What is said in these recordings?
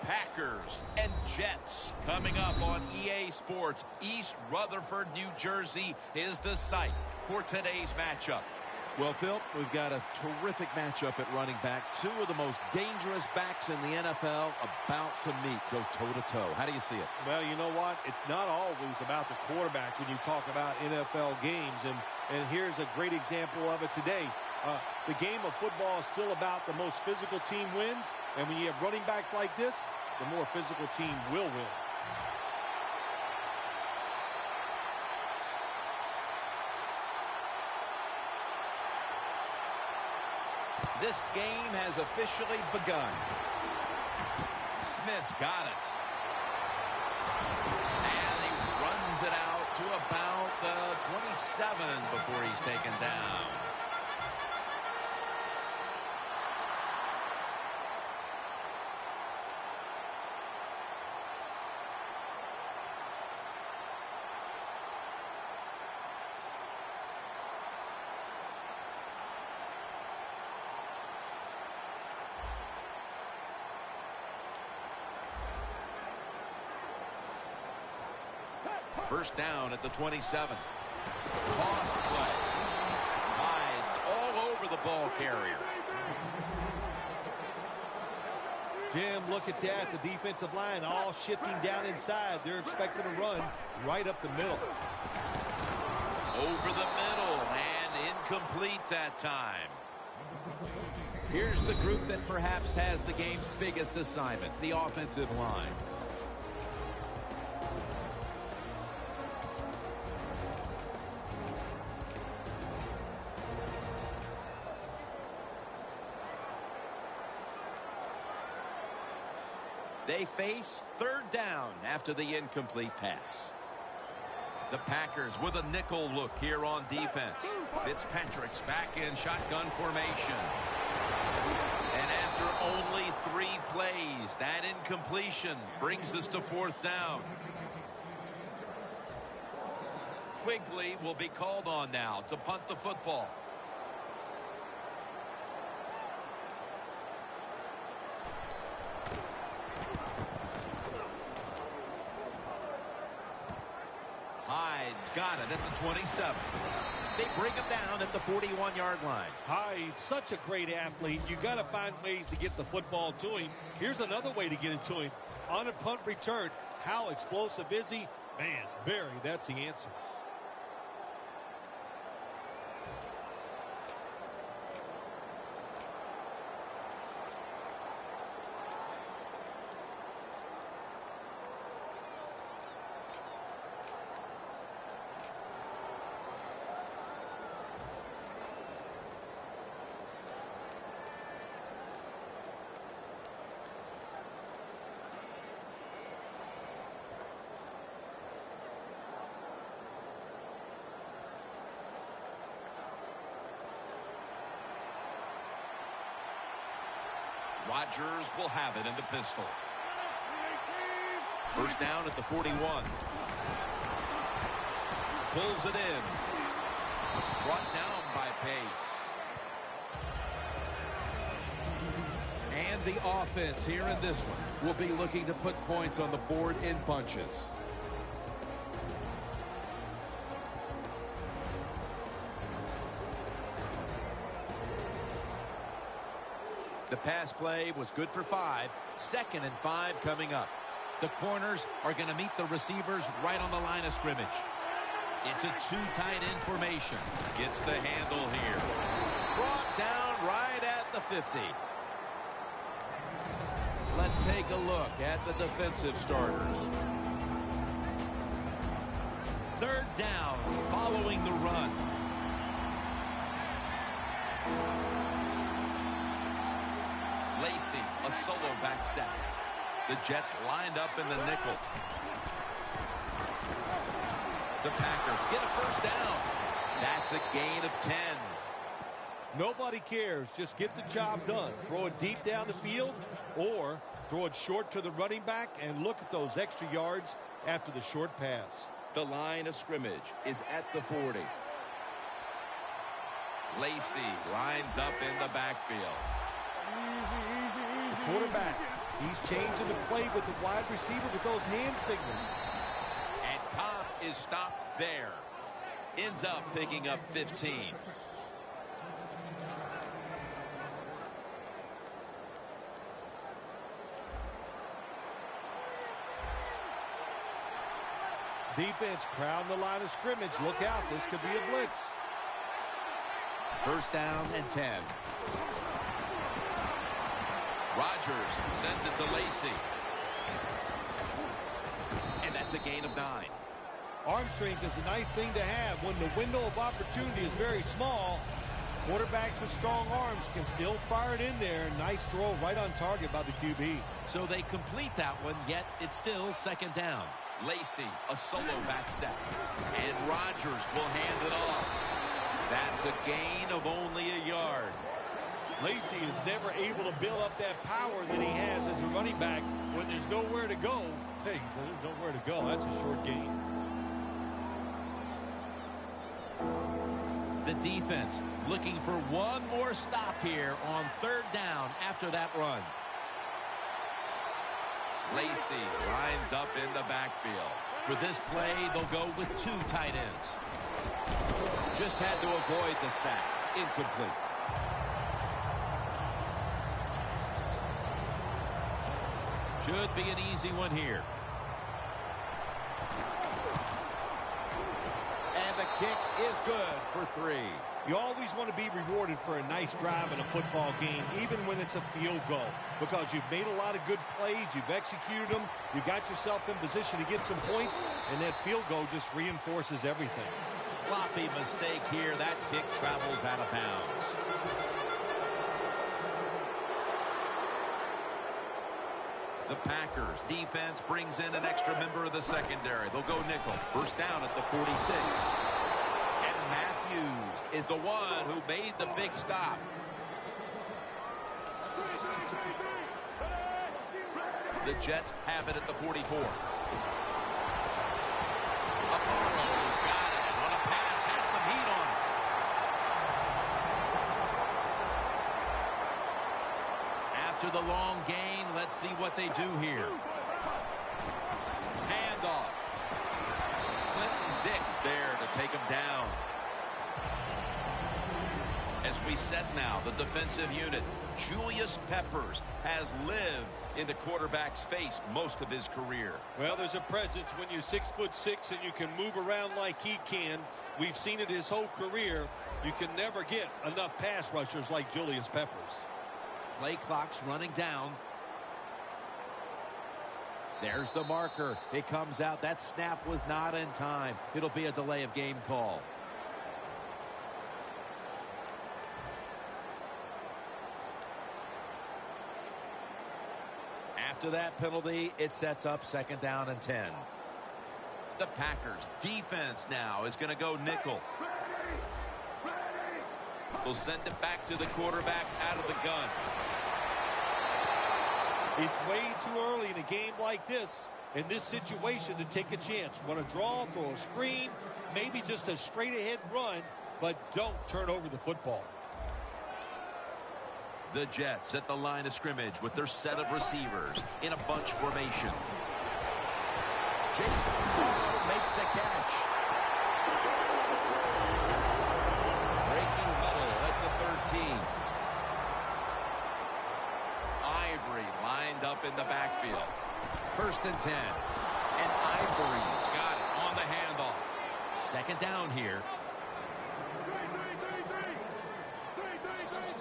Packers and Jets coming up on EA Sports. East Rutherford, New Jersey is the site for today's matchup. Well, Phil, we've got a terrific matchup at running back. Two of the most dangerous backs in the NFL about to meet, go toe-to-toe. How do you see it? Well, you know what? It's not always about the quarterback when you talk about NFL games. And here's a great example of it today. The game of football is still about the most physical team wins. And when you have running backs like this, the more physical team will win. This game has officially begun. Smith's got it. And he runs it out to about the 27 before he's taken down. First down at the 27. Toss play. Hides all over the ball carrier. Jim, look at that. The defensive line all shifting down inside. They're expecting to run right up the middle. Over the middle and incomplete that time. Here's the group that perhaps has the game's biggest assignment, the offensive line. They face third down after the incomplete pass. The Packers with a nickel look here on defense. Fitzpatrick's back in shotgun formation. And after only 3 plays, that incompletion brings us to fourth down. Quigley will be called on now to punt the football. Hyde's got it at the 27. They bring him down at the 41-yard line. Hyde, such a great athlete. You got to find ways to get the football to him. Here's another way to get it to him. On a punt return, how explosive is he? Man, very. That's the answer. Rodgers will have it in the pistol. First down at the 41. Pulls it in. Brought down by pace. And the offense here in this one will be looking to put points on the board in bunches. The pass play was good for 5. 2nd and 5 coming up. The corners are going to meet the receivers right on the line of scrimmage. It's a 2-tight end formation. Gets the handle here. Brought down right at the 50. Let's take a look at the defensive starters. Third down following the run. Lacey, a solo back set. The Jets lined up in the nickel. The Packers get a first down. That's a gain of 10. Nobody cares. Just get the job done. Throw it deep down the field or throw it short to the running back and look at those extra yards after the short pass. The line of scrimmage is at the 40. Lacey lines up in the backfield. The quarterback He's changing the play with the wide receiver with those hand signals. And Cobb is stopped there. Ends up picking up 15. Defense crowd the line of scrimmage. Look out, this could be a blitz. First down and 10. Rodgers sends it to Lacy. And that's a gain of 9. Arm strength is a nice thing to have when the window of opportunity is very small. Quarterbacks with strong arms can still fire it in there. Nice throw right on target by the QB. So they complete that one, yet it's still second down. Lacy, a solo back set. And Rodgers will hand it off. That's a gain of only a yard. Lacy is never able to build up that power that he has as a running back when there's nowhere to go. Hey, there's nowhere to go. That's a short gain. The defense looking for one more stop here on third down after that run. Lacy lines up in the backfield. For this play, they'll go with 2 tight ends. Just had to avoid the sack. Incomplete. Should be an easy one here. And the kick is good for 3. You always want to be rewarded for a nice drive in a football game, even when it's a field goal, because you've made a lot of good plays, you've executed them, you got yourself in position to get some points, and that field goal just reinforces everything. Sloppy mistake here. That kick travels out of bounds. The Packers defense brings in an extra member of the secondary. They'll go nickel. First down at the 46. And Matthews is the one who made the big stop. The Jets have it at the 44. Apollo's got it on a pass. Had some heat on it. After the long gain, let's see what they do here. Handoff. Clinton Dix there to take him down. As we set now, the defensive unit, Julius Peppers has lived in the quarterback's face most of his career. Well, there's a presence when you're 6'6" and you can move around like he can. We've seen it his whole career. You can never get enough pass rushers like Julius Peppers. Play clock's running down. There's the marker. It comes out. That snap was not in time. It'll be a delay of game call. After that penalty, it sets up second down and 10. The Packers defense now is going to go nickel. They'll send it back to the quarterback out of the gun. It's way too early in a game like this, in this situation, to take a chance. Want to draw, throw a screen, maybe just a straight ahead run, but don't turn over the football. The Jets at the line of scrimmage with their set of receivers in a bunch formation. Jason Barrow makes the catch. Breaking huddle at the 13. Ivory lined up in the backfield. First and 10. And Ivory's got it on the handoff. Second down here.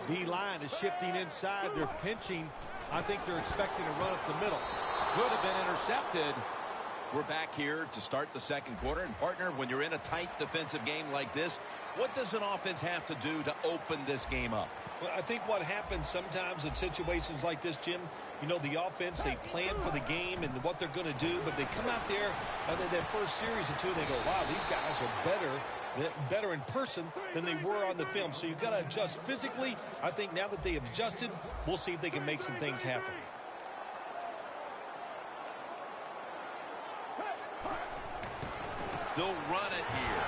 D-line is shifting inside. They're pinching. I think they're expecting a run up the middle. Could have been intercepted. We're back here to start the second quarter. And, partner, when you're in a tight defensive game like this, what does an offense have to do to open this game up? Well, I think what happens sometimes in situations like this, Jim, you know, the offense, they plan for the game and what they're going to do, but they come out there and then that first series or two, they go, wow, these guys are better in person than they were on the film. So you've got to adjust physically. I think now that they have adjusted, we'll see if they can make some things happen. They'll run it here.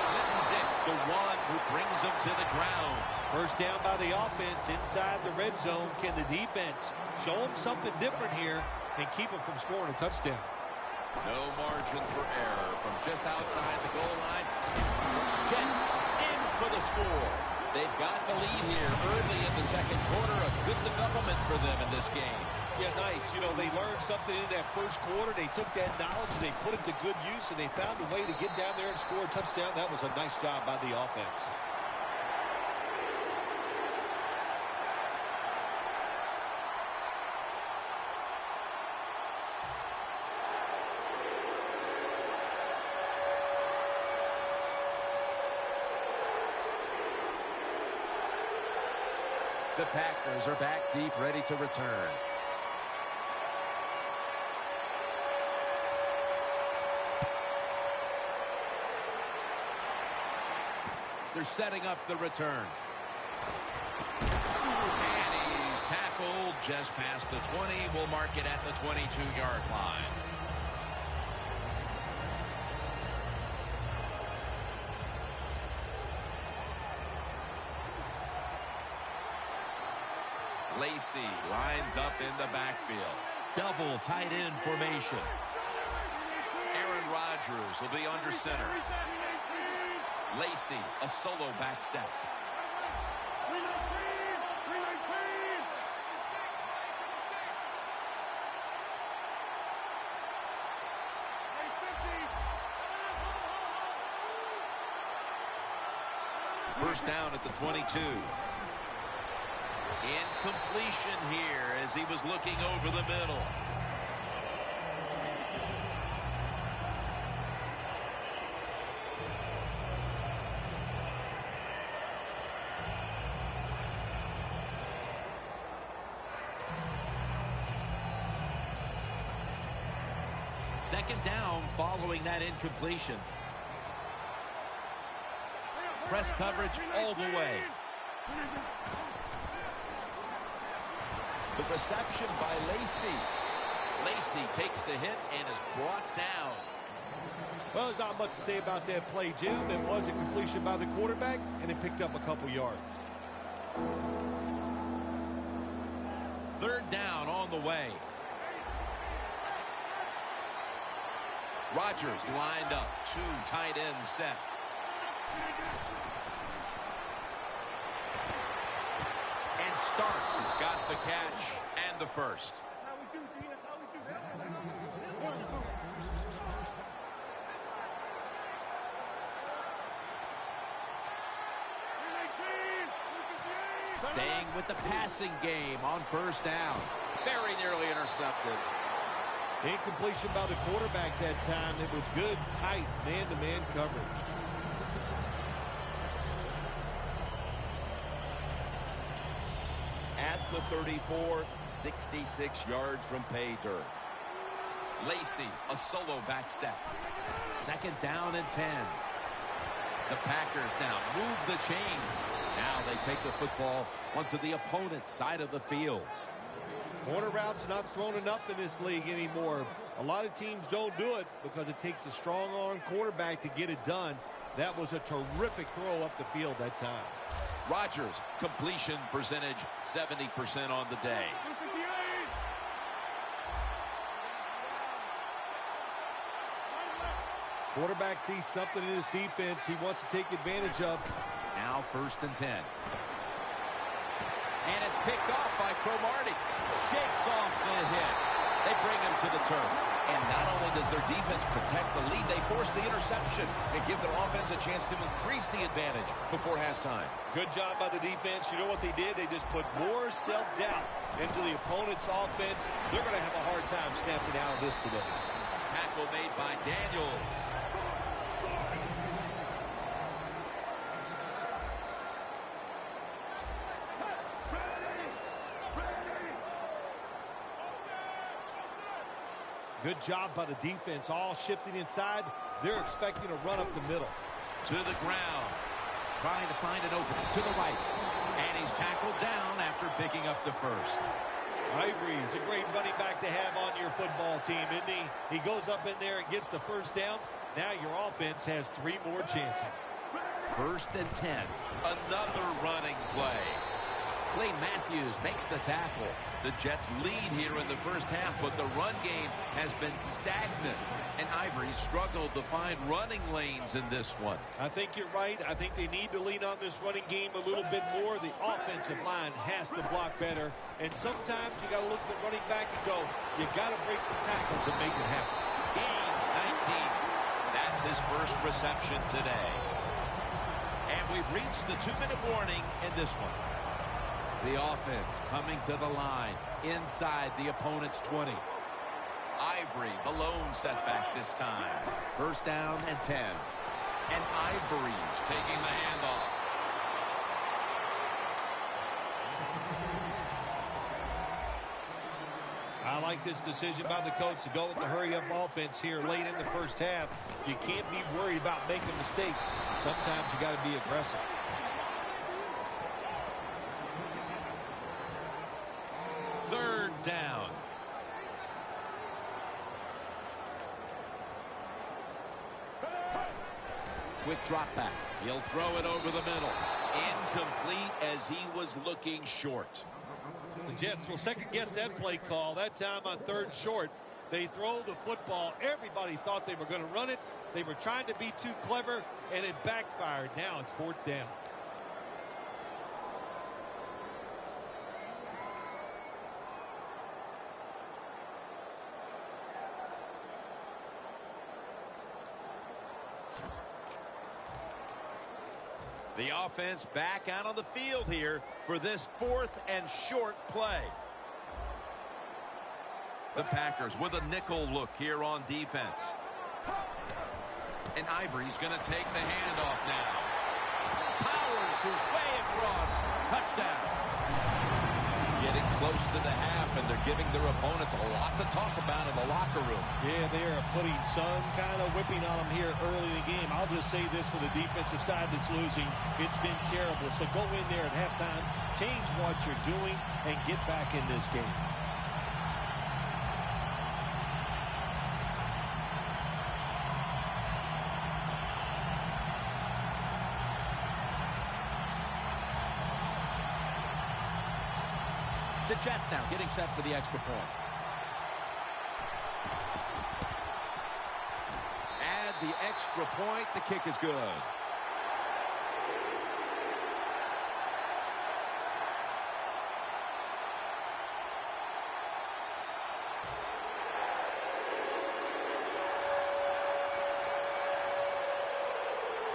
Clinton Dix, the one who brings them to the ground. First down by the offense inside the red zone. Can the defense show them something different here and keep them from scoring a touchdown? No margin for error from just outside the goal line. Jets in for the score. They've got the lead here early in the second quarter. A good development for them in this game. Yeah, nice. You know, they learned something in that first quarter. They took that knowledge and they put it to good use, and they found a way to get down there and score a touchdown. That was a nice job by the offense. The Packers are back deep, ready to return. They're setting up the return. And he's tackled just past the 20. We'll mark it at the 22-yard line. Lacy lines up in the backfield. Double tight end formation. Aaron Rodgers will be under center. Lacy, a solo back set. First down at the 22. Incompletion here as he was looking over the middle. Second down following that incompletion. Press coverage all the way. The reception by Lacy. Lacy takes the hit and is brought down. Well, there's not much to say about that play, Jim. It was a completion by the quarterback, and it picked up a couple yards. Third down on the way. Rodgers lined up. Two tight ends set. And Starks has got the catch and the first. That's how we do, D. That's how we do. Staying with the passing game on first down. Very nearly intercepted. Incompletion by the quarterback that time. It was good, tight, man-to-man coverage. At the 34, 66 yards from pay dirt. Lacy, a solo back set. Second down and 10. The Packers now move the chains. Now they take the football onto the opponent's side of the field. Corner routes not thrown enough in this league anymore. A lot of teams don't do it because it takes a strong arm quarterback to get it done. That was a terrific throw up the field that time. Rodgers, completion percentage 70% on the day. Quarterback sees something in his defense he wants to take advantage of. Now first and 10. And it's picked off by Cromartie. Shakes off the hit. They bring him to the turf. And not only does their defense protect the lead, they force the interception and give their offense a chance to increase the advantage before halftime. Good job by the defense. You know what they did? They just put more self-doubt into the opponent's offense. They're going to have a hard time snapping out of this today. Tackle made by Daniels. Good job by the defense, all shifting inside. They're expecting a run up the middle. To the ground. Trying to find an opening to the right. And he's tackled down after picking up the first. Ivory is a great running back to have on your football team, isn't he? He goes up in there and gets the first down. Now your offense has 3 more chances. 1st and 10. Another running play. Clay Matthews makes the tackle. The Jets lead here in the first half, but the run game has been stagnant. And Ivory struggled to find running lanes in this one. I think you're right. I think they need to lean on this running game a little bit more. The offensive line has to block better. And sometimes you got to look at the running back and go, you got to break some tackles and make it happen. He's 19. That's his first reception today. And we've reached the 2-minute warning in this one. The offense coming to the line inside the opponent's 20. Ivory, the lone setback this time. 1st down and 10. And Ivory's taking the handoff. I like this decision by the coach to go with the hurry-up offense here late in the first half. You can't be worried about making mistakes. Sometimes you got to be aggressive. Third down. Quick drop back. He'll throw it over the middle. Incomplete as he was looking short. The Jets will second-guess that play call. That time on 3rd and short, they throw the football. Everybody thought they were going to run it. They were trying to be too clever, and it backfired. Now it's 4th down. The offense back out on the field here for this 4th and short play. The Packers with a nickel look here on defense. And Ivory's going to take the handoff now. Powers his way across. Touchdown. Getting close to the half, and they're giving their opponents a lot to talk about in the locker room. Yeah, they are putting some kind of whipping on them here early in the game. I'll just say this for the defensive side that's losing. It's been terrible. So go in there at halftime, change what you're doing, and get back in this game. The Jets now getting set for the extra point. Add the extra point. The kick is good.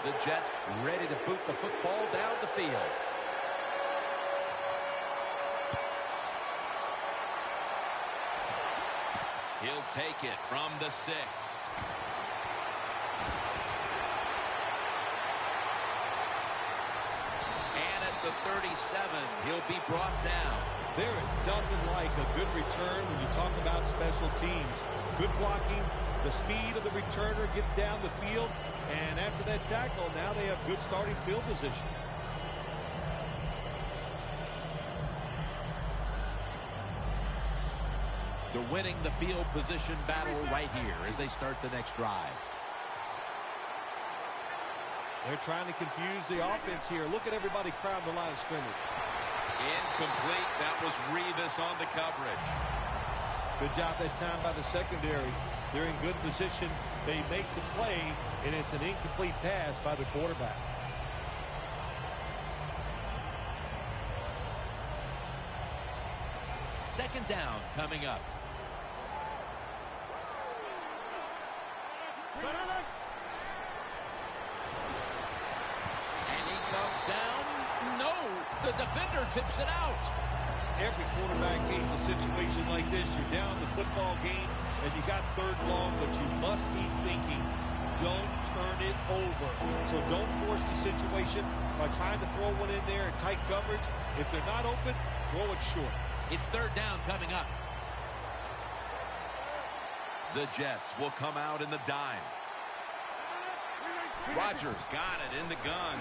The Jets ready to boot the football down the field. He'll take it from the 6. And at the 37, he'll be brought down. There is nothing like a good return when you talk about special teams. Good blocking, the speed of the returner gets down the field, and after that tackle, now they have good starting field position. They're winning the field position battle right here as they start the next drive. They're trying to confuse the offense here. Look at everybody crowding the line of scrimmage. Incomplete. That was Revis on the coverage. Good job that time by the secondary. They're in good position. They make the play, and it's an incomplete pass by the quarterback. Second down coming up. And he comes down. No, the defender tips it out. Every quarterback hates a situation like this. You're down the football game, and you got 3rd long, but you must be thinking, don't turn it over. So don't force the situation by trying to throw one in there in tight coverage. If they're not open, throw it short. It's 3rd down coming up. The Jets will come out in the dime. Rodgers got it in the gun.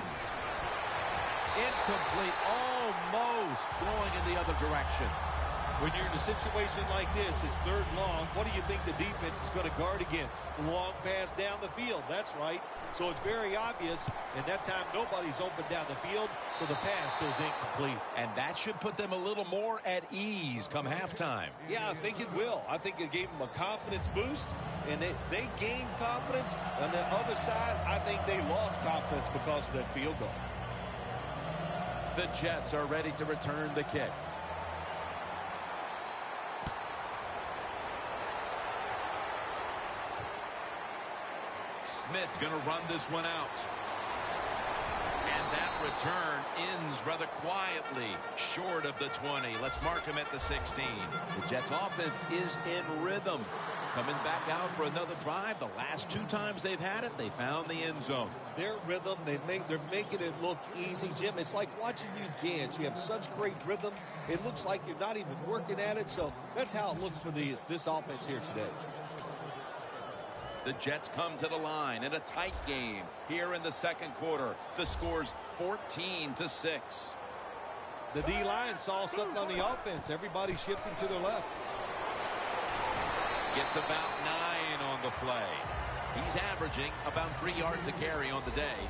Incomplete, almost going in the other direction. When you're in a situation like this, it's third long, what do you think the defense is going to guard against? Long pass down the field. That's right. So it's very obvious, and that time nobody's open down the field, so the pass goes incomplete. And that should put them a little more at ease come halftime. Yeah, I think it will. I think it gave them a confidence boost, and they gained confidence. On the other side, I think they lost confidence because of that field goal. The Jets are ready to return the kick. Smith's going to run this one out. And that return ends rather quietly short of the 20. Let's mark him at the 16. The Jets offense is in rhythm. Coming back out for another drive. The last 2 times they've had it, they found the end zone. Their rhythm, they're making it look easy, Jim. It's like watching you dance. You have such great rhythm. It looks like you're not even working at it. So that's how it looks for this offense here today. The Jets come to the line in a tight game here in the second quarter. The score's 14-6. The D-line saw something on the offense. Everybody shifting to their left. Gets about 9 on the play. He's averaging about 3 yards a carry on the day.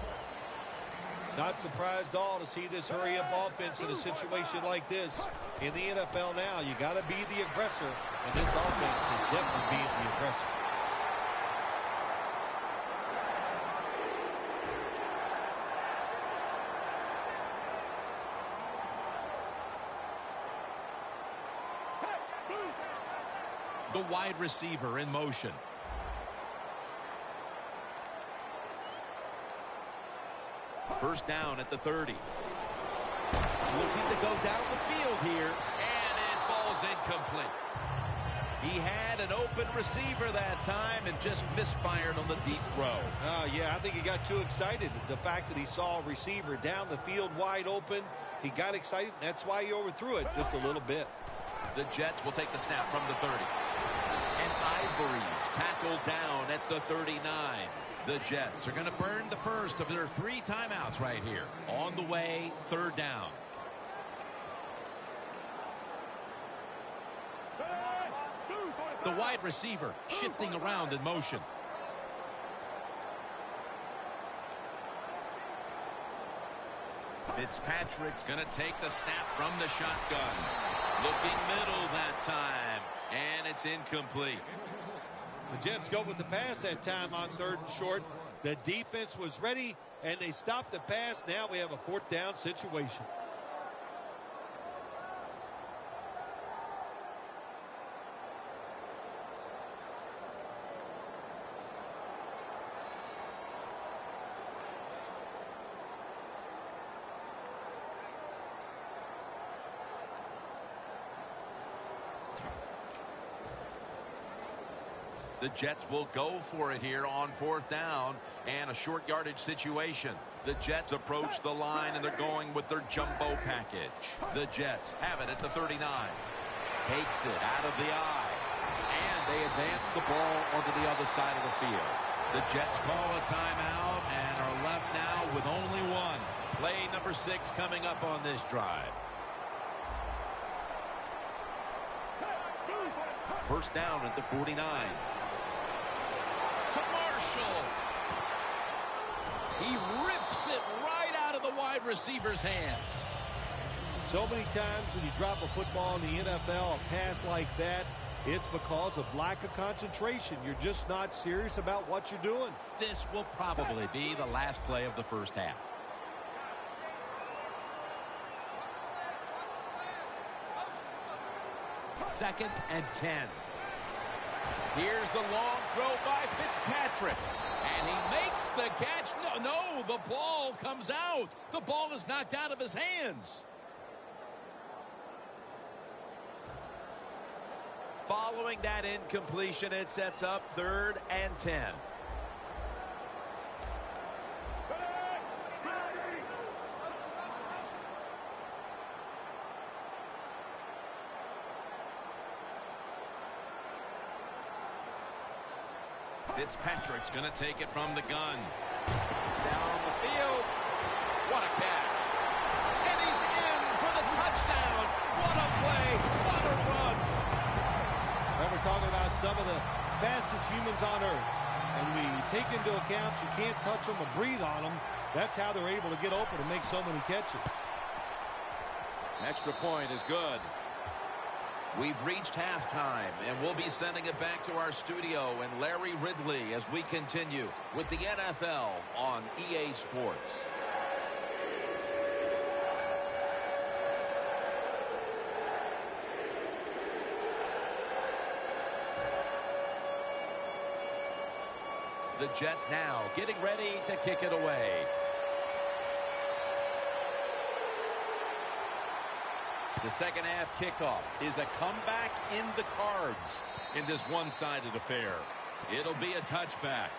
Not surprised at all to see this hurry-up offense in a situation like this. In the NFL now, you got to be the aggressor, and this offense is definitely being the aggressor. The wide receiver in motion. First down at the 30. Looking to go down the field here, and it falls incomplete. He had an open receiver that time and just misfired on the deep throw. Yeah, I think he got too excited. The fact that he saw a receiver down the field wide open, he got excited, and that's why he overthrew it just a little bit. The Jets will take the snap from the 30. And Ivory's tackled down at the 39. The Jets are going to burn the first of their 3 timeouts right here. On the way, third down. The wide receiver shifting around in motion. Fitzpatrick's going to take the snap from the shotgun. Looking middle that time, and it's incomplete. The Jets go with the pass that time on 3rd and short. The defense was ready, and they stopped the pass. Now we have a 4th down situation. The Jets will go for it here on 4th down and a short yardage situation. The Jets approach the line, and they're going with their jumbo package. The Jets have it at the 39. Takes it out of the eye. And they advance the ball onto the other side of the field. The Jets call a timeout and are left now with only 1. Play number 6 coming up on this drive. First down at the 49. To Marshall. He rips it right out of the wide receiver's hands. So many times when you drop a football in the NFL, a pass like that, it's because of lack of concentration. You're just not serious about what you're doing. This will probably be the last play of the first half. Second and 10. Here's the long throw by Fitzpatrick. And he makes the catch. No, the ball comes out. The ball is knocked out of his hands. Following that incompletion, it sets up 3rd and 10. Fitzpatrick's going to take it from the gun. Down the field. What a catch. And he's in for the touchdown. What a play. What a run. And we're talking about some of the fastest humans on earth. And we take into account you can't touch them or breathe on them. That's how they're able to get open and make so many catches. Extra point is good. We've reached halftime, and we'll be sending it back to our studio and Larry Ridley as we continue with the NFL on EA Sports. The Jets now getting ready to kick it away. The second half kickoff is a comeback in the cards in this one-sided affair. It'll be a touchback.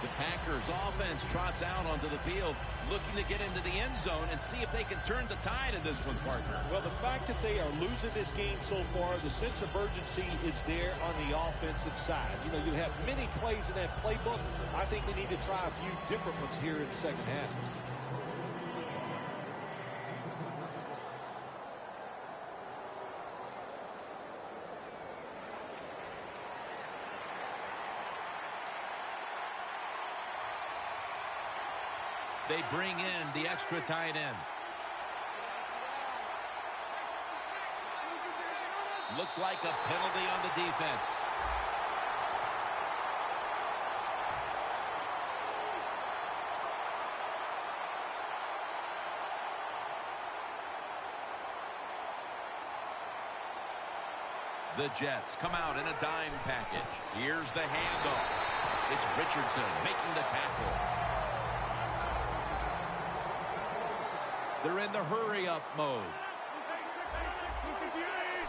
The Packers offense trots out onto the field looking to get into the end zone and see if they can turn the tide in this one, partner. Well, the fact that they are losing this game so far, the sense of urgency is there on the offensive side. You know, you have many plays in that playbook. I think they need to try a few different ones here in the second half. They bring in the extra tight end. Looks like a penalty on the defense. The Jets come out in a dime package. Here's the handoff. It's Richardson making the tackle. They're in the hurry-up mode.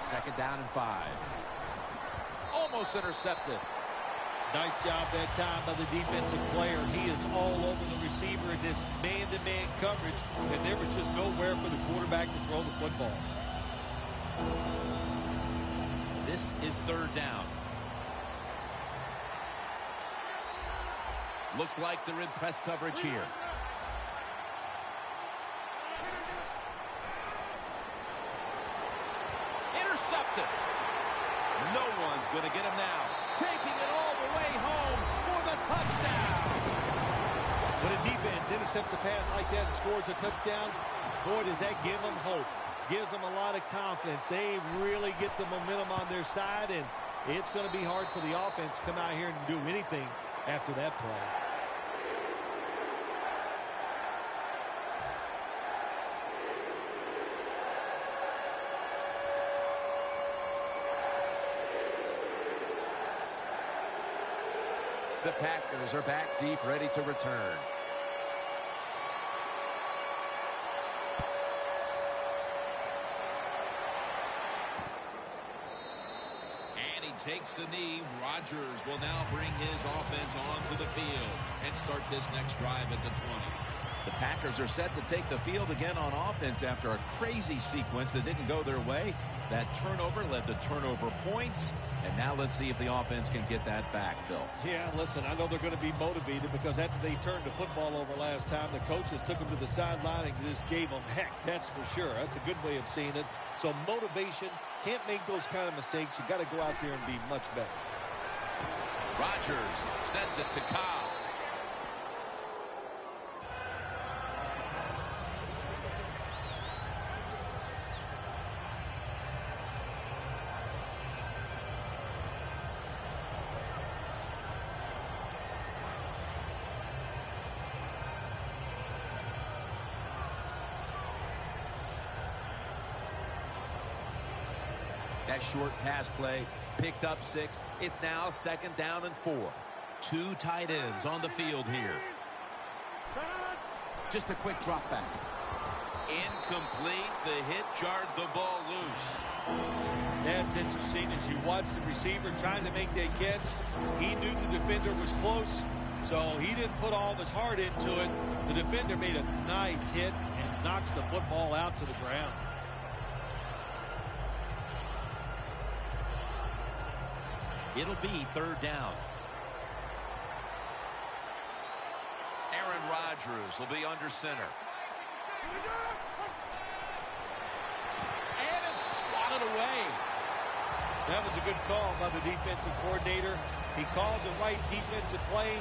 Second down and 5. Almost intercepted. Nice job that time by the defensive player. He is all over the receiver in this man-to-man coverage, and there was just nowhere for the quarterback to throw the football. This is third down. Looks like they're in press coverage here. Intercepted. No one's going to get him now. Taking it all the way home for the touchdown. When a defense intercepts a pass like that and scores a touchdown, boy, does that give them hope. Gives them a lot of confidence. They really get the momentum on their side, and it's going to be hard for the offense to come out here and do anything after that play. The Packers are back deep, ready to return. And he takes a knee. Rodgers will now bring his offense onto the field and start this next drive at the 20. The Packers are set to take the field again on offense after a crazy sequence that didn't go their way. That turnover led to turnover points. And now let's see if the offense can get that back, Phil. Yeah, listen, I know they're going to be motivated because after they turned the football over last time, the coaches took them to the sideline and just gave them heck. That's for sure. That's a good way of seeing it. So motivation, can't make those kind of mistakes. You got to go out there and be much better. Rodgers sends it to Cobb. That short pass play picked up 6. It's now second down and 4. 2 tight ends on the field here. Just a quick drop back. Incomplete. The hit jarred the ball loose. That's interesting. As you watch the receiver trying to make that catch, he knew the defender was close, so he didn't put all of his heart into it. The defender made a nice hit and knocks the football out to the ground. It'll be third down. Aaron Rodgers will be under center. And it's swatted away. That was a good call by the defensive coordinator. He called the right defensive play.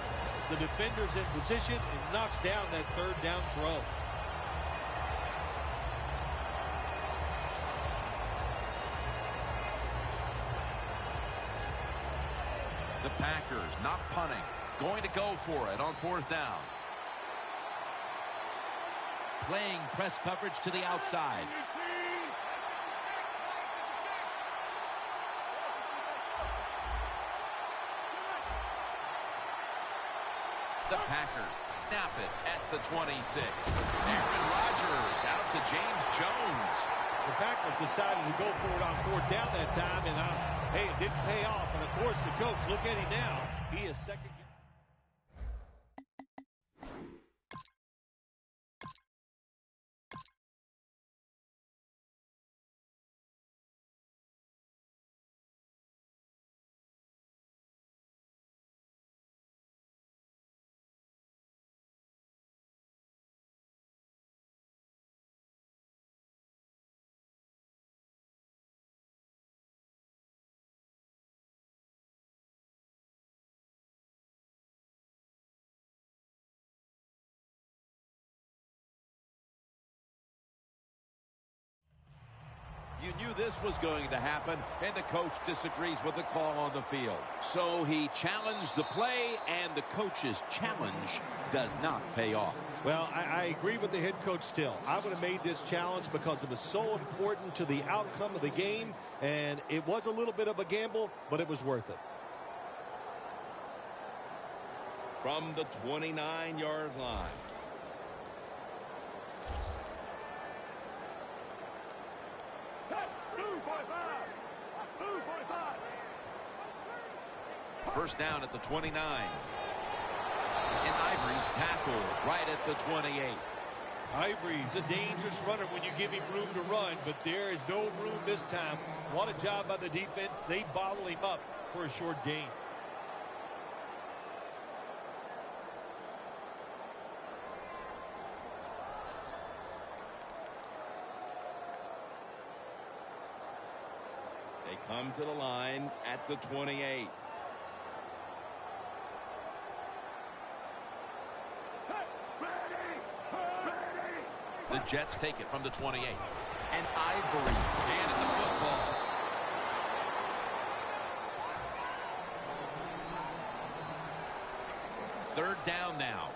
The defender's in position and knocks down that third down throw. The Packers not punting. Going to go for it on fourth down. Playing press coverage to the outside. The Packers snap it at the 26. Aaron Rodgers out to James Jones. The Packers decided to go for it on fourth down that time, and hey, it didn't pay off. And of course, the coach, look at him now. He is second. You knew this was going to happen, and the coach disagrees with the call on the field. So he challenged the play, and the coach's challenge does not pay off. Well, I agree with the head coach still. I would have made this challenge because it was so important to the outcome of the game, and it was a little bit of a gamble, but it was worth it. From the 29-yard line. First down at the 29. And Ivory's tackled right at the 28. Ivory's a dangerous runner when you give him room to run, but there is no room this time. What a job by the defense. They bottle him up for a short gain. They come to the line at the 28. The Jets take it from the 28. And Ivory's handed the football. Third down now.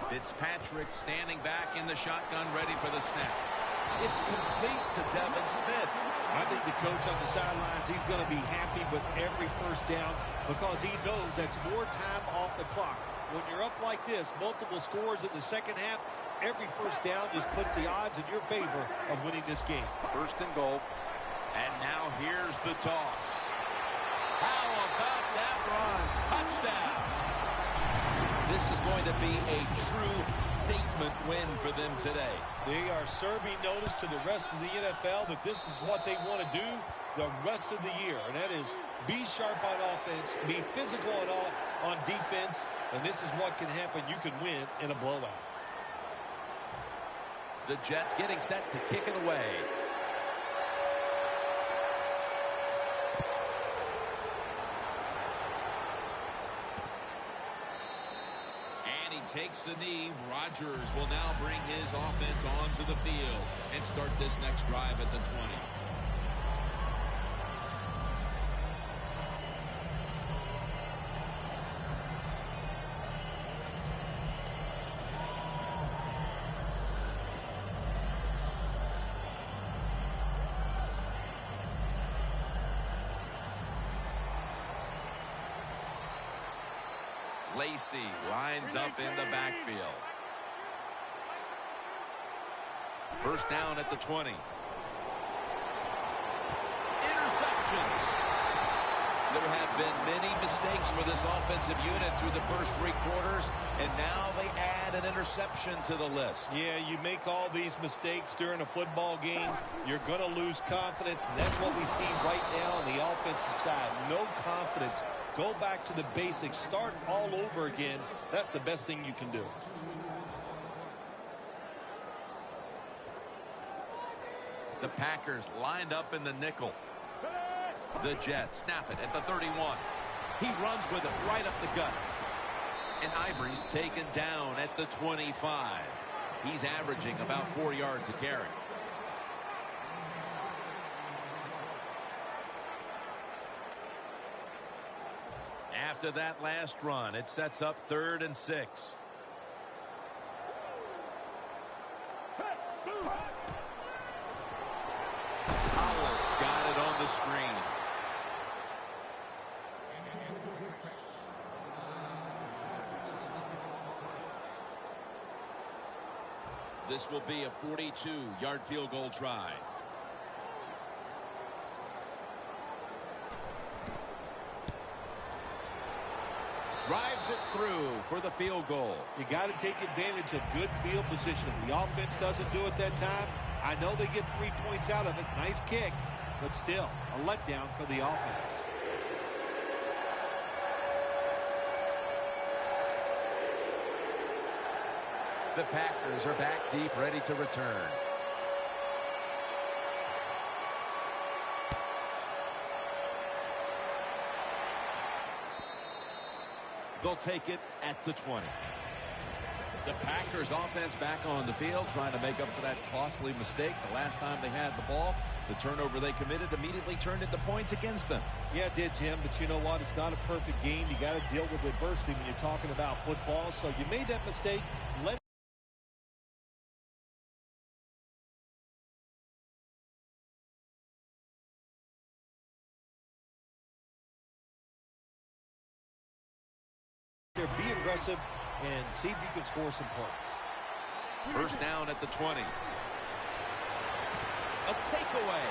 Fitzpatrick standing back in the shotgun, ready for the snap. It's complete to Devin Smith. I think the coach on the sidelines, he's going to be happy with every first down because he knows that's more time off the clock. When you're up like this, multiple scores in the second half, every first down just puts the odds in your favor of winning this game. First and goal. And now here's the toss. How about that run? Touchdown. This is going to be a true statement win for them today. They are serving notice to the rest of the NFL that this is what they want to do the rest of the year, and that is be sharp on offense, be physical on defense, and this is what can happen. You can win in a blowout. The Jets getting set to kick it away. Takes a knee. Rodgers will now bring his offense onto the field and start this next drive at the 20. Lacey lines up in the backfield. First down at the 20. Interception. There have been many mistakes for this offensive unit through the first three quarters, and now they add an interception to the list. Yeah, you make all these mistakes during a football game, you're going to lose confidence, and that's what we see right now on the offensive side. No confidence. Go back to the basics. Start all over again. That's the best thing you can do. The Packers lined up in the nickel. The Jets snap it at the 31. He runs with it right up the gut. And Ivory's taken down at the 25. He's averaging about 4 yards a carry. After that last run, it sets up 3rd and 6. Howard's got it on the screen. This will be a 42-yard field goal try. Drives it through for the field goal. You got to take advantage of good field position. The offense doesn't do it that time. I know they get 3 points out of it. Nice kick, but still a letdown for the offense. The Packers are back deep, ready to return. They'll take it at the 20. The Packers offense back on the field, trying to make up for that costly mistake the last time they had the ball. The turnover they committed immediately turned into points against them. Yeah, it did, Jim, but you know what? It's not a perfect game. You got to deal with adversity when you're talking about football. So you made that mistake. Let be aggressive and see if you can score some points. First down at the 20. A takeaway.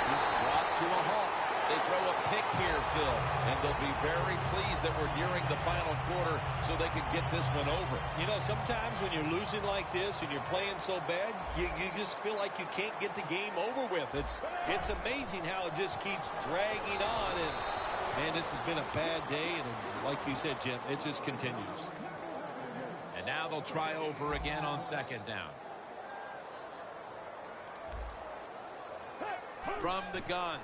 He's brought to a halt. They throw a pick here, Phil, and they'll be very pleased that we're nearing the final quarter so they can get this one over. You know, sometimes when you're losing like this and you're playing so bad, you just feel like you can't get the game over with. It's amazing how it just keeps dragging on, and man, this has been a bad day, and like you said, Jim, it just continues. And now they'll try over again on 2nd down. From the gun.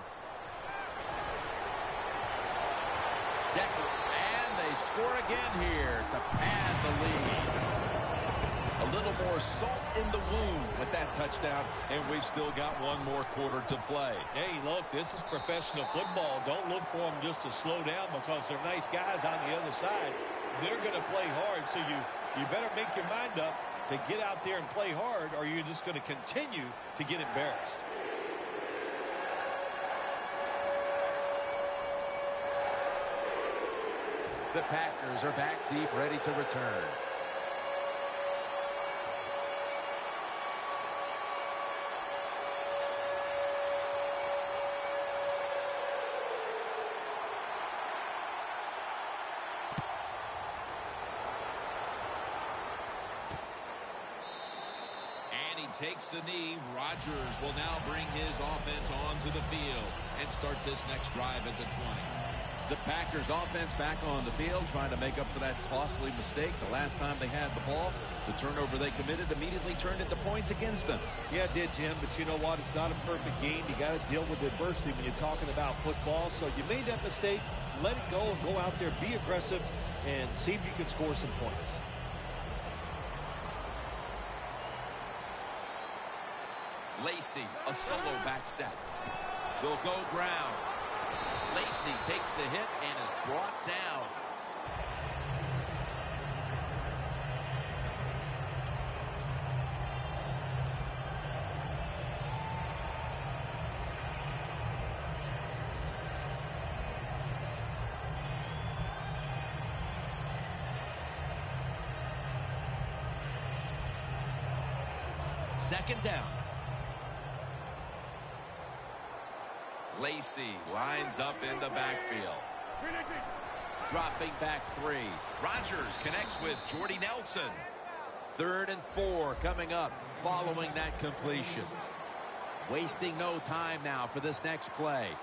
Decker, and they score again here to pad the lead. A little more salt in the wound with that touchdown, and we've still got one more quarter to play. Hey, look, this is professional football. Don't look for them just to slow down because they're nice guys on the other side. They're going to play hard, so you better make your mind up to get out there and play hard, or you're just going to continue to get embarrassed. The Packers are back deep, ready to return. And he takes a knee. Rodgers will now bring his offense onto the field and start this next drive at the 20. The Packers offense back on the field, trying to make up for that costly mistake the last time they had the ball. The turnover they committed immediately turned into points against them. Yeah, it did, Jim, but you know what? It's not a perfect game. You got to deal with adversity when you're talking about football. So you made that mistake, let it go, and go out there, be aggressive, and see if you can score some points. Lacey, a solo back set. They'll go ground. Lacey takes the hit and is brought down. Second down. Lacey lines up in the backfield. Dropping back 3. Rodgers connects with Jordy Nelson. 3rd and 4 coming up following that completion. Wasting no time now for this next play.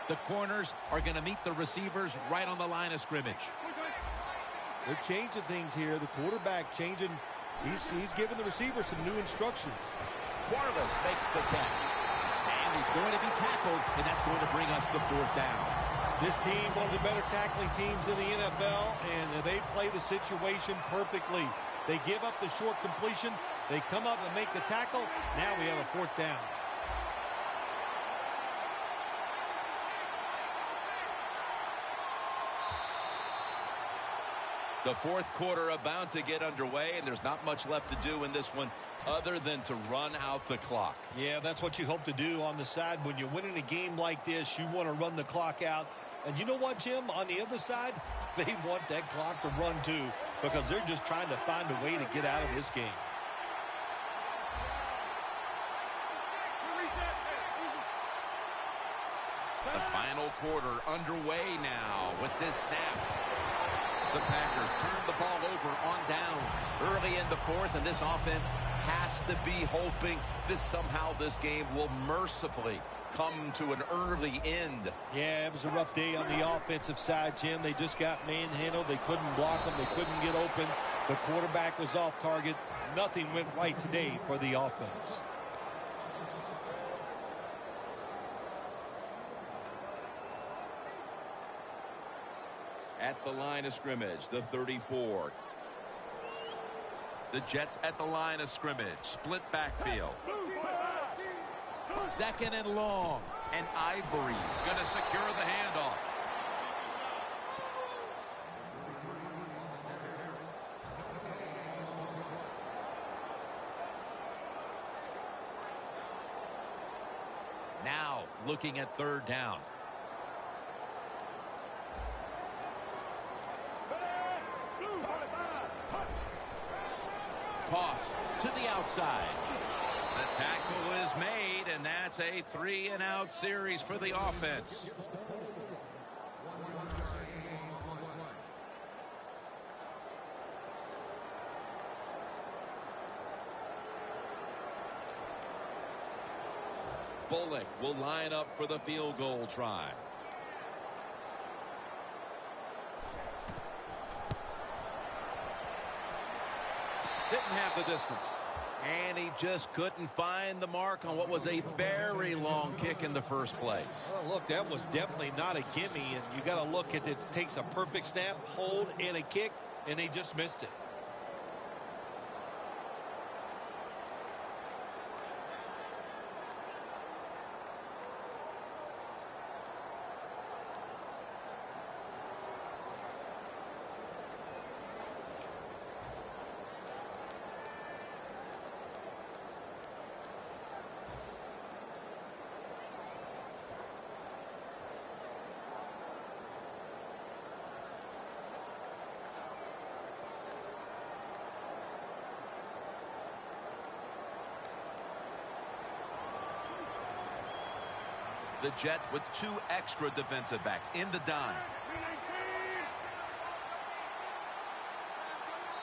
The corners are going to meet the receivers right on the line of scrimmage. They're changing things here. The quarterback changing He's giving the receiver some new instructions. Wallace makes the catch. And he's going to be tackled, and that's going to bring us to fourth down. This team, one of the better tackling teams in the NFL, and they play the situation perfectly. They give up the short completion. They come up and make the tackle. Now we have a fourth down. The fourth quarter about to get underway, and there's not much left to do in this one other than to run out the clock. Yeah, that's what you hope to do on the side. When you're winning a game like this, you want to run the clock out. And you know what, Jim? On the other side, they want that clock to run too, because they're just trying to find a way to get out of this game. The final quarter underway now with this snap. The Packers turn the ball over on downs early in the fourth, and this offense has to be hoping somehow this game will mercifully come to an early end. Yeah, it was a rough day on the offensive side, Jim. They just got manhandled. They couldn't block them. They couldn't get open. The quarterback was off target. Nothing went right today for the offense. At the line of scrimmage, the 34. The Jets at the line of scrimmage. Split backfield. Second and long. And Ivory's going to secure the handoff. Now looking at third down. Toss to the outside. The tackle is made, and that's a 3-and-out series for the offense. Bullock will line up for the field goal try. Didn't have the distance. And he just couldn't find the mark on what was a very long kick in the first place. Well, look, that was definitely not a gimme, and you got to look at it. It takes a perfect snap, hold, and a kick, and they just missed it. The Jets with 2 extra defensive backs in the dime.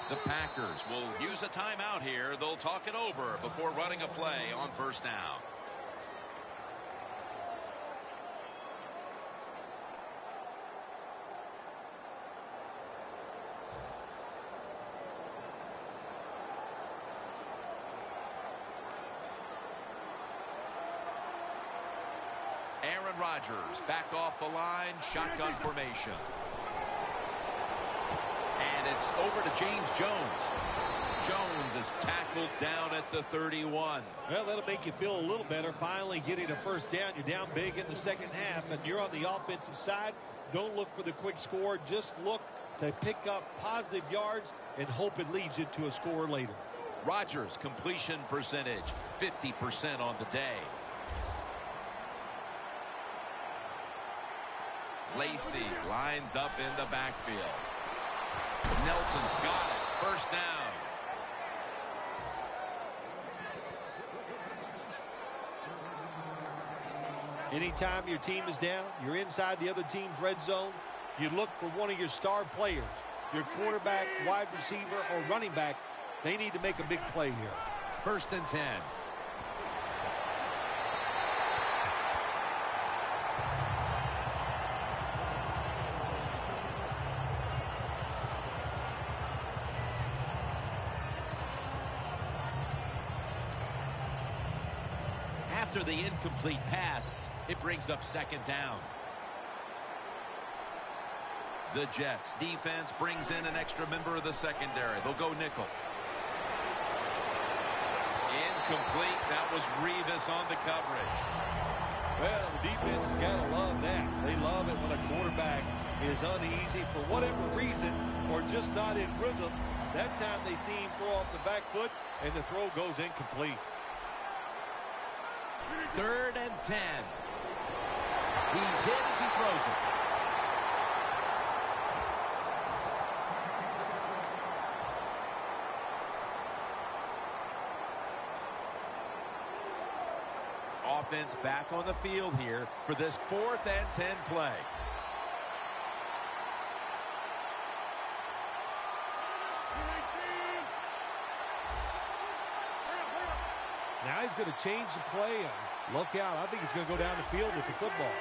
The Packers will use a timeout here. They'll talk it over before running a play on first down. Aaron Rodgers back off the line, shotgun formation. And it's over to James Jones. Jones is tackled down at the 31. Well, that'll make you feel a little better. Finally getting a first down. You're down big in the second half, and you're on the offensive side. Don't look for the quick score. Just look to pick up positive yards and hope it leads you to a score later. Rodgers completion percentage 50% on the day. Lacy lines up in the backfield. Nelson's got it. First down. Anytime your team is down, you're inside the other team's red zone, you look for one of your star players, your quarterback, wide receiver, or running back. They need to make a big play here. First and 10. After the incomplete pass, it brings up second down. The Jets defense brings in an extra member of the secondary. They'll go nickel. Incomplete. That was Revis on the coverage. Well, the defense has got to love that. They love it when a quarterback is uneasy for whatever reason or just not in rhythm. That time they see him throw off the back foot, and the throw goes incomplete. 3rd and 10. He's hit as he throws it. Offense back on the field here for this 4th and 10 play. Now he's going to change the play and look out. I think he's going to go down the field with the football.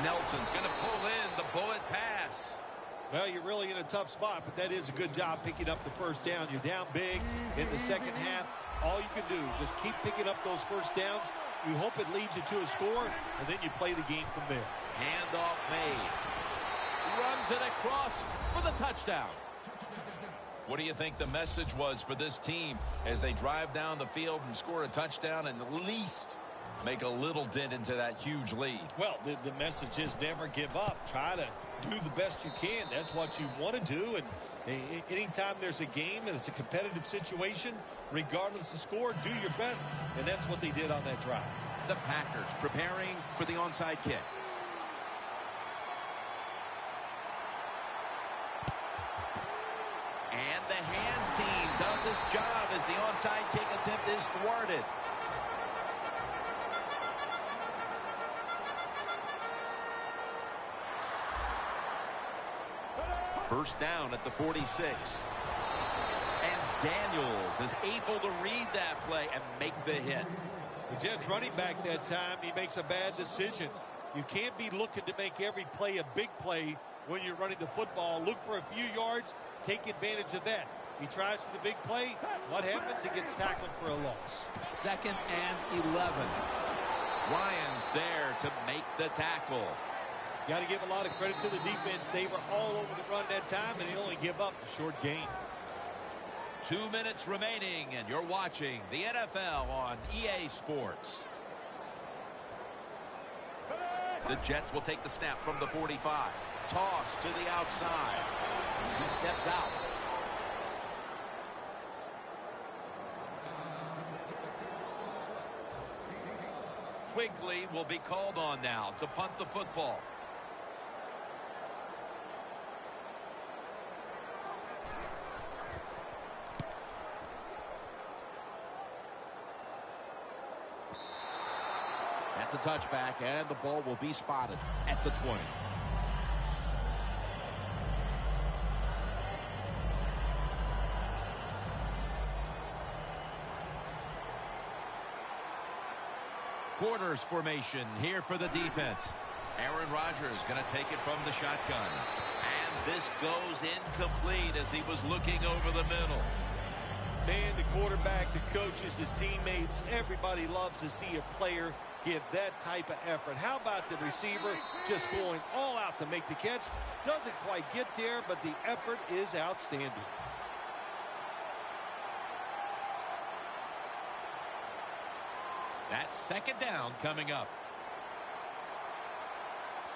Nelson's going to pull in the bullet pass. Well, you're really in a tough spot, but that is a good job picking up the first down. You're down big in the second half. All you can do, just keep picking up those first downs. You hope it leads you to a score, and then you play the game from there. Handoff made. Runs it across for the touchdown. What do you think the message was for this team as they drive down the field and score a touchdown and at least make a little dent into that huge lead? Well, the message is never give up. Try to do the best you can. That's what you want to do. And anytime there's a game and it's a competitive situation, regardless of score, do your best. And that's what they did on that drive. The Packers preparing for the onside kick. And the hands team does its job as the onside kick attempt is thwarted. First down at the 46. And Daniels is able to read that play and make the hit. The Jets running back that time, he makes a bad decision. You can't be looking to make every play a big play when you're running the football. Look for a few yards, take advantage of that. He tries for the big play. What happens? He gets tackled for a loss. 2nd and 11. Ryan's there to make the tackle. Got to give a lot of credit to the defense. They were all over the run that time, and they only give up a short gain. 2 minutes remaining, and you're watching the NFL on EA Sports. The Jets will take the snap from the 45. Toss to the outside. He steps out. Quigley will be called on now to punt the football. That's a touchback, and the ball will be spotted at the 20. Quarters formation here for the defense. Aaron Rodgers going to take it from the shotgun. And this goes incomplete as he was looking over the middle. Man, the quarterback, the coaches, his teammates, everybody loves to see a player give that type of effort. How about the receiver just going all out to make the catch? Doesn't quite get there, but the effort is outstanding. That's 2nd down coming up.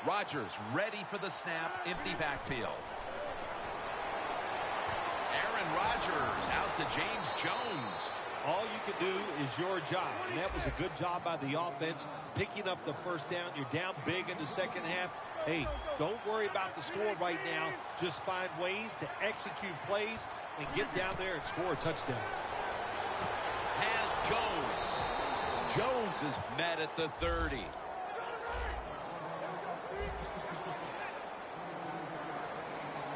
Rodgers ready for the snap, empty backfield. Aaron Rodgers out to James Jones. All you can do is your job, and that was a good job by the offense, picking up the first down. You're down big in the second half. Hey, don't worry about the score right now. Just find ways to execute plays and get down there and score a touchdown. Has Jones. Jones is met at the 30.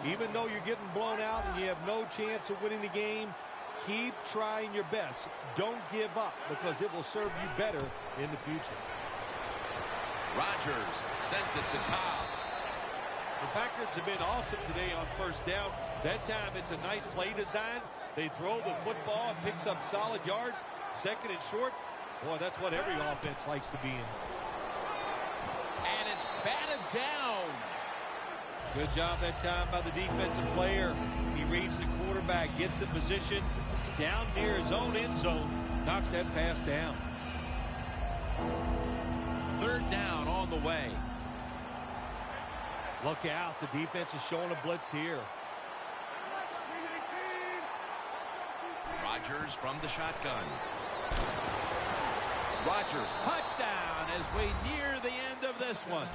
Even though you're getting blown out and you have no chance of winning the game, keep trying your best. Don't give up, because it will serve you better in the future. Rodgers sends it to Cobb. The Packers have been awesome today on first down. That time it's a nice play design. They throw the football, picks up solid yards. Second and short. Boy, that's what every offense likes to be in. And it's batted down. Good job that time by the defensive player. He reads the quarterback, gets in position down near his own end zone, knocks that pass down. Third down on the way. Look out, the defense is showing a blitz here. Rodgers from the shotgun. Rodgers, touchdown as we near the end of this one.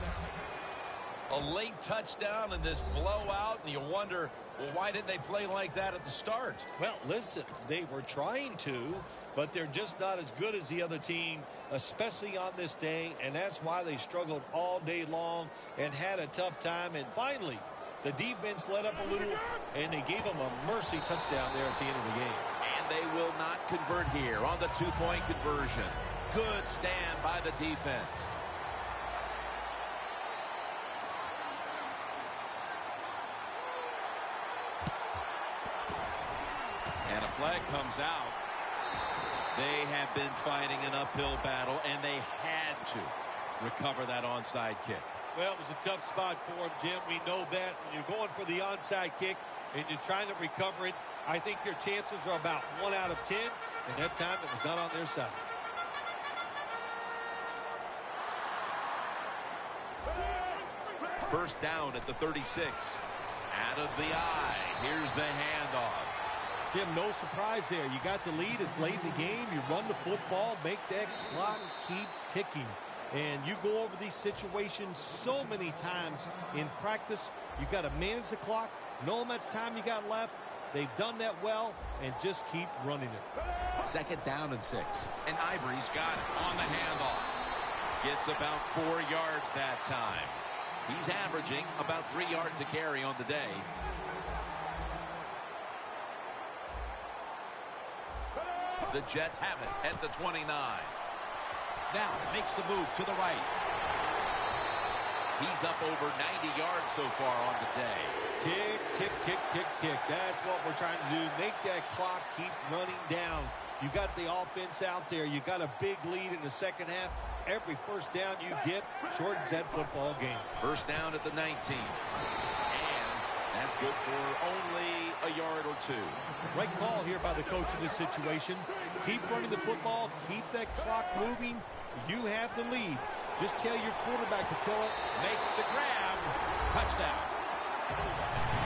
A late touchdown in this blowout, and you wonder, well, why didn't they play like that at the start? Well, listen, they were trying to, but they're just not as good as the other team, especially on this day, and that's why they struggled all day long and had a tough time. And finally, the defense let up a little, and they gave them a mercy touchdown there at the end of the game. And they will not convert here on the two-point conversion. Good stand by the defense. And a flag comes out. They have been fighting an uphill battle, and they had to recover that onside kick. Well, it was a tough spot for him, Jim. We know that. When you're going for the onside kick and you're trying to recover it, I think your chances are about 1 out of 10, and that time it was not on their side. First down at the 36. Out of the eye. Here's the handoff. Jim, no surprise there. You got the lead. It's late in the game. You run the football, make that clock keep ticking. And you go over these situations so many times in practice. You got to manage the clock, know how much time you got left. They've done that well, and just keep running it. Second down and 6. And Ivory's got it on the handoff. Gets about 4 yards that time. He's averaging about 3 yards a carry on the day. The Jets have it at the 29. Now makes the move to the right. He's up over 90 yards so far on the day. Tick, tick, tick, tick, tick. That's what we're trying to do. Make that clock keep running down. You got the offense out there. You got a big lead in the second half. Every first down you get shortens that football game. First down at the 19. And that's good for only a yard or 2. Right call here by the coach in this situation. Keep running the football. Keep that clock moving. You have the lead. Just tell your quarterback to tell it. Makes the grab. Touchdown.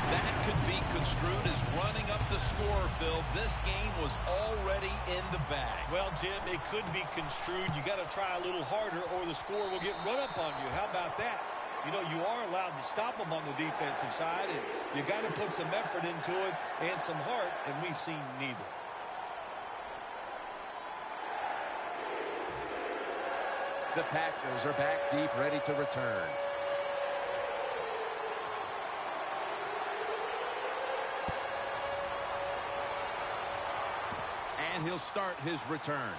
That could be construed as running up the score, Phil. This game was already in the bag. Well, Jim, it could be construed. You got to try a little harder or the score will get run up on you. How about that? You know, you are allowed to stop them on the defensive side, and you got to put some effort into it and some heart, and we've seen neither. The Packers are back deep, ready to return. And he'll start his return.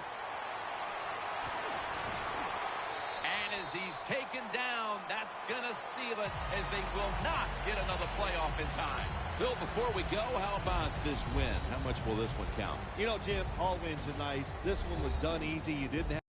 And as he's taken down, that's going to seal it, as they will not get another playoff in time. Phil, before we go, how about this win? How much will this one count? You know, Jim, all wins are nice. This one was done easy. You didn't have